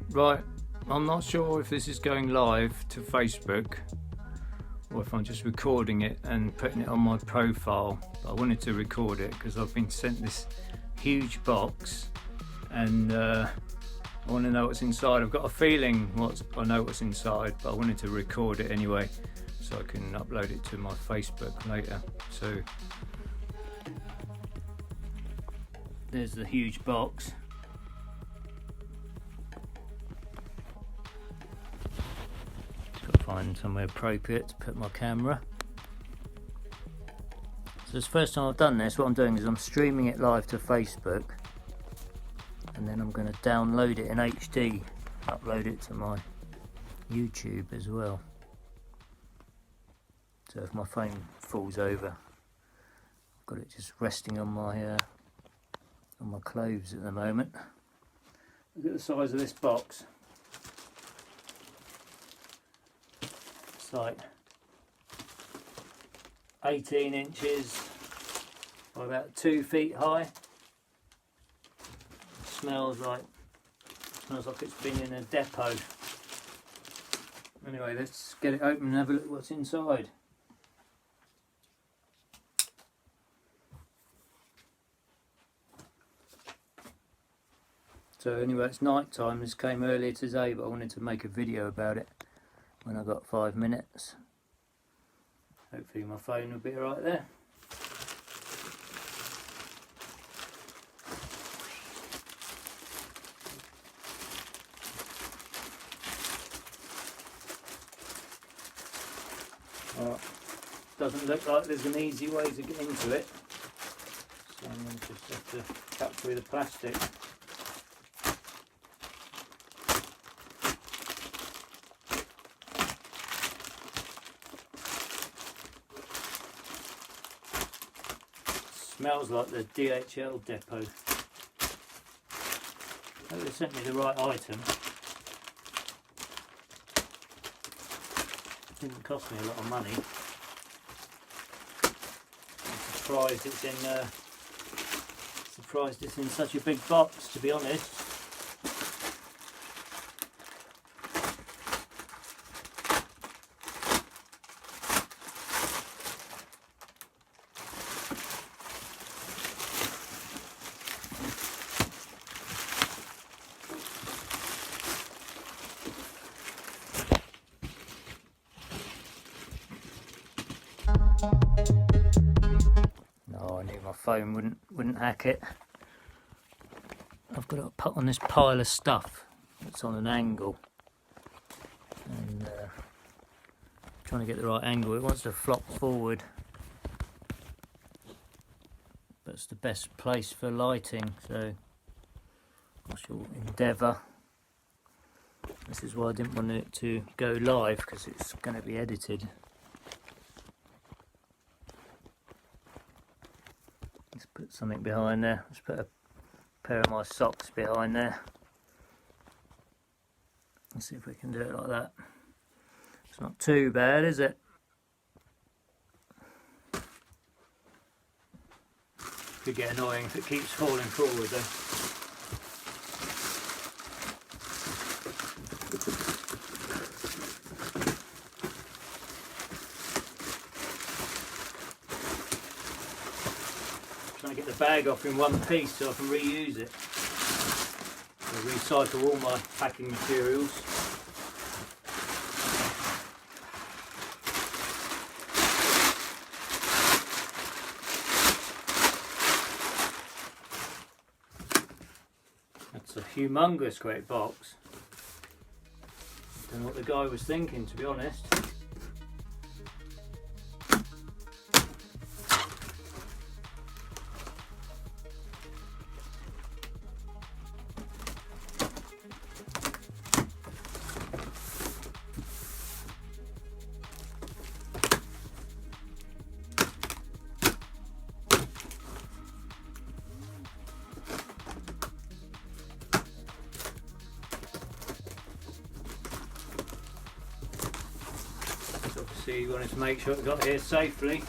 Right, I'm not sure if this is going live to Facebook or if I'm just recording it and putting it on my profile, but I wanted to record it because I've been sent this huge box and I want to know what's inside. I've got a feeling I know what's inside, but I wanted to record it anyway so I can upload it to my Facebook later. So there's the huge box. Find somewhere appropriate to put my camera. So it's the first time I've done this. What I'm doing is I'm streaming it live to Facebook and then I'm going to download it in HD, upload it to my YouTube as well. So if my phone falls over, I've got it just resting on my clothes at the moment. Look at the size of this box. It's like 18 inches by about 2 feet high. Smells like it's been in a depot. Anyway, let's get it open and have a look what's inside. So anyway, it's night time. This came earlier today, but I wanted to make a video about it when I got 5 minutes. Hopefully my phone will be right there. Well, doesn't look like there's an easy way to get into it, so I'm going to just have to cut through the plastic. Smells like the DHL depot. Hope they sent me the right item. Didn't cost me a lot of money. I'm surprised it's in such a big box, to be honest. No, I knew my phone wouldn't hack it. I've got to put on this pile of stuff that's on an angle, and trying to get the right angle. It wants to flop forward, but it's the best place for lighting, so I shall endeavour. This is why I didn't want it to go live, because it's going to be edited. Let's put something behind there. Let's put a pair of my socks behind there. Let's see if we can do it like that. It's not too bad, is it? Could get annoying if it keeps falling forward though. Trying to get the bag off in one piece so I can reuse it. I recycle all my packing materials. That's a humongous great box. Don't know what the guy was thinking, to be honest. obviously you wanted to make sure it got here safely.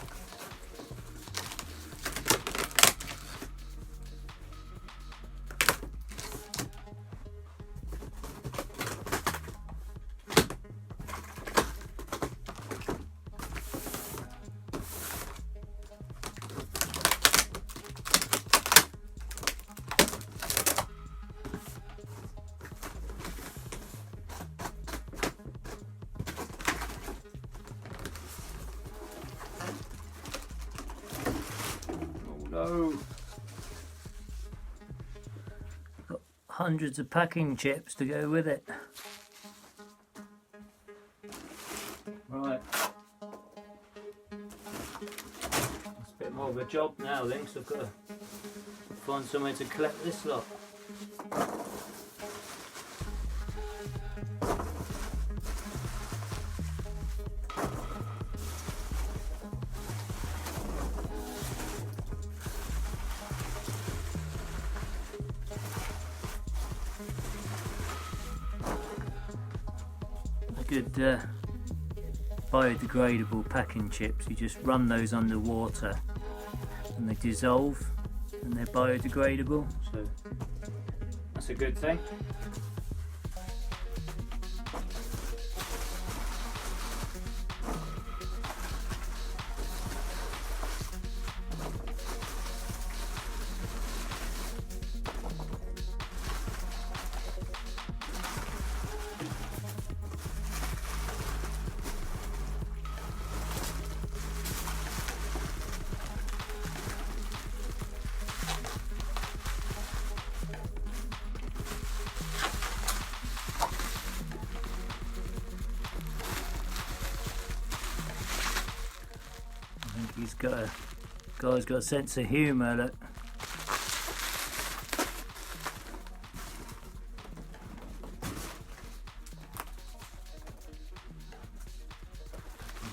No. Got hundreds of packing chips to go with it. Right. It's a bit more of a job now then, because I've got to find somewhere to collect this lot. Good biodegradable packing chips. You just run those under water and they dissolve and they're biodegradable, so that's a good thing. Guy's got a sense of humour, look.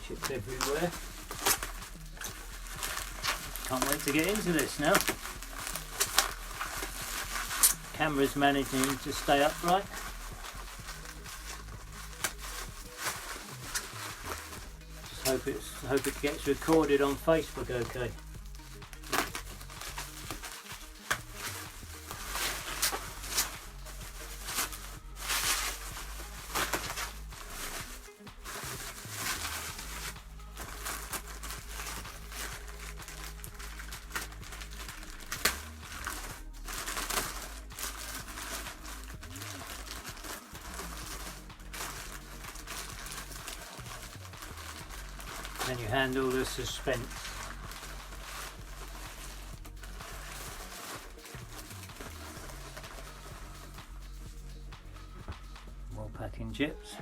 Chips everywhere. Can't wait to get into this now. Camera's managing to stay upright. Hope it gets recorded on Facebook okay. Then you handle the suspense. More packing chips.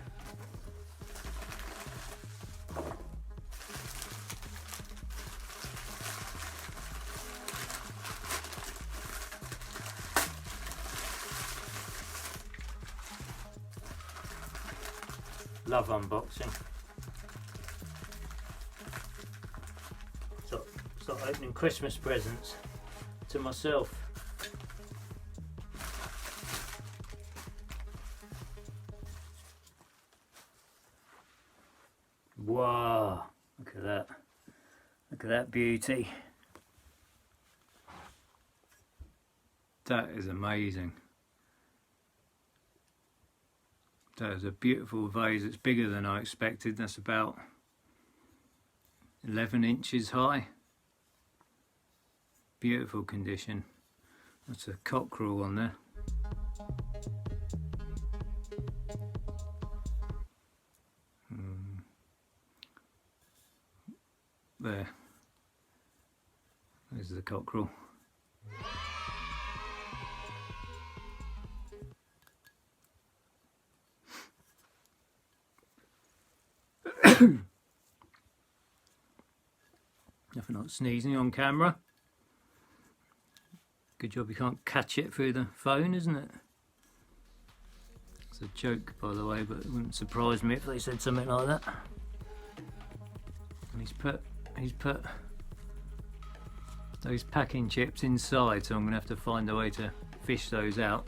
Love unboxing. Start opening Christmas presents to myself. Wow, look at that. Look at that beauty. That is amazing. That is a beautiful vase. It's bigger than I expected. That's about 11 inches high. Beautiful condition. That's a cockerel on there. There. There's the cockerel. Nothing like sneezing on camera. Good job you can't catch it through the phone, isn't it? It's a joke, by the way, but it wouldn't surprise me if they said something like that. And he's put those packing chips inside, so I'm gonna have to find a way to fish those out.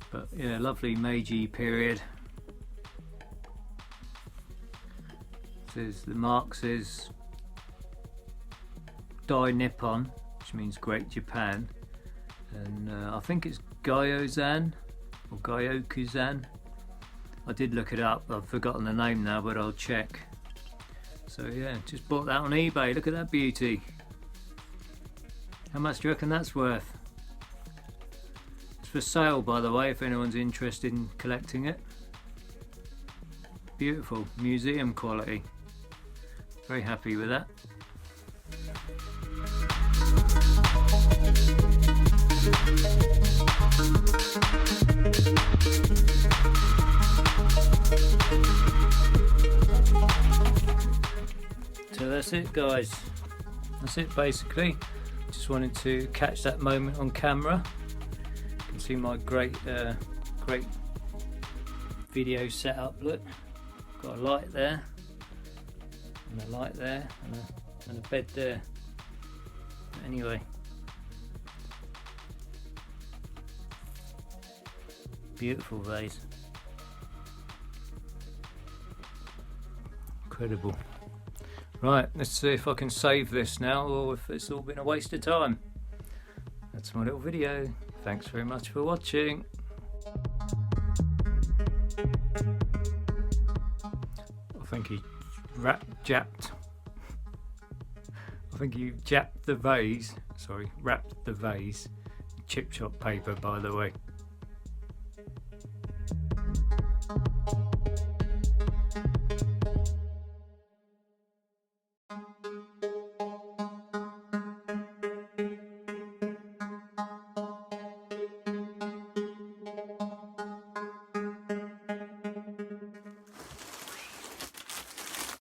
But yeah, lovely Meiji period the mark says Dai Nippon, which means Great Japan, and I think it's Gyozan or Gyokuzan. I did look it up, I've forgotten the name now, but I'll check. So yeah, just bought that on eBay. Look at that beauty. How much do you reckon that's worth? It's for sale, by the way, if anyone's interested in collecting it. Beautiful, museum quality. Very happy with that. So that's it, guys. That's it basically. Just wanted to catch that moment on camera. You can see my great video setup. Look, got a light there, and a light there, and a bed there. But anyway, beautiful vase. Incredible. Right, let's see if I can save this now or if it's all been a waste of time. That's my little video. Thanks very much for watching. I think he japped the vase. Sorry, wrapped the vase. Chip shop paper, by the way.